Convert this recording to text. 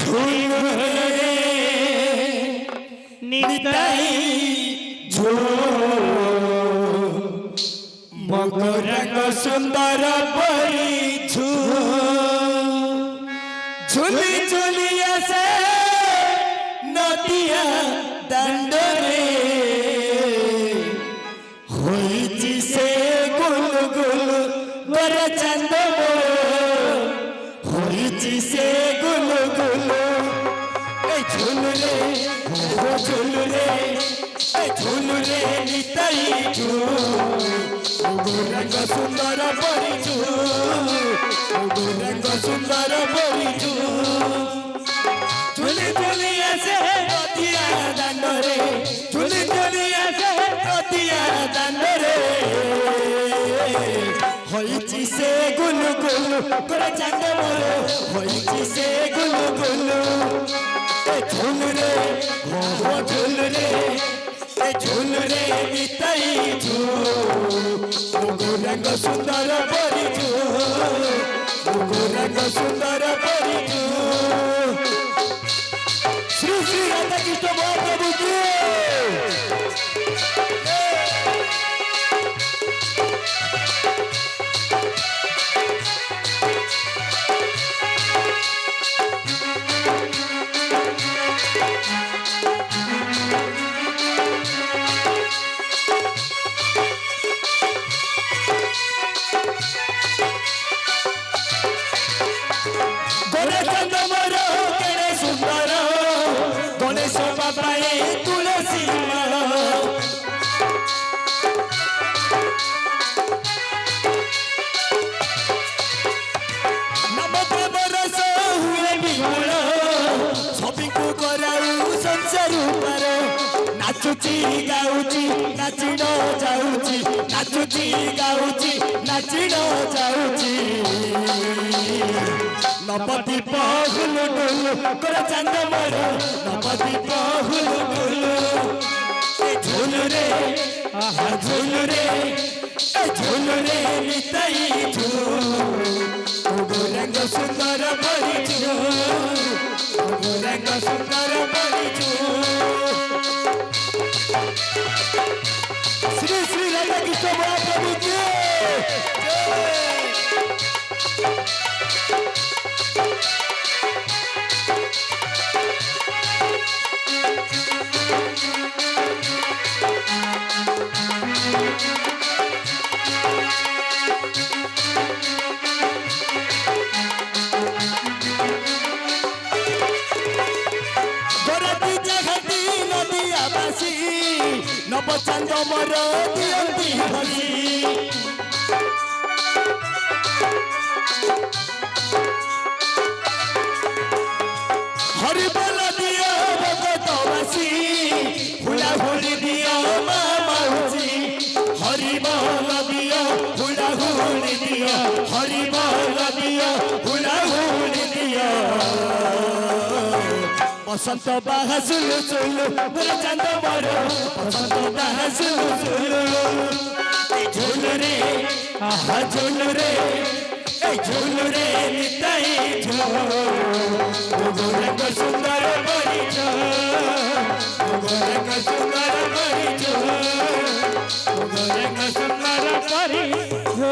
झुलरे निताई झो मकरंग सुंदर परी झू झुली झुली आसे नदिया दंडरे होईची से गुल गुल बर चंद होईची से गुल गुल झुलरे हो झुलरे निताई झू रंग सुंदर परिचू रंग सुंदर परिचू झुली झुली आसे नदिया दांडरे झुली झुली आसे नदिया दांडरे होईची से गुल गुल करे चांद मोर होईची से गुल गुल झुलरे हो झुलरे झुलरे निताई झू रंग सुंदर परिचू रंग सुंदर परिचू श्री श्री राधा कृष्ण महाप्रभु की तुलसी नमते बरस हुए बिहुल सभी को कराऊ संसार पर नाचुची गाउची नाचिन जाउची नाचुची गाउची नाचिन जाउची नपति पहुल डुल कर चंद मोर नपति पहुल डुल झुलरे आहा झुलरे निताई झू रंग सुंदर परिचू रंग सुंदर परिचू श्री श्री राधा कृष्ण महाप्रभु की नवचंद मोर दियंती हसी हरि बोल दियो भगतवासी हुला हुली दियो मामाउची हरि बोल दियो हुला हुली दियो हरि बोल दियो हुला हुली दियो बसंत बाहा सुलु सुलु मोर चंद मोर बसंत बाहा सुलु सुलु झुलरे आहा झुलरे निताई झू रंग सुंदर परिचू रंग सुंदर परिचू रंग सुंदर परिचू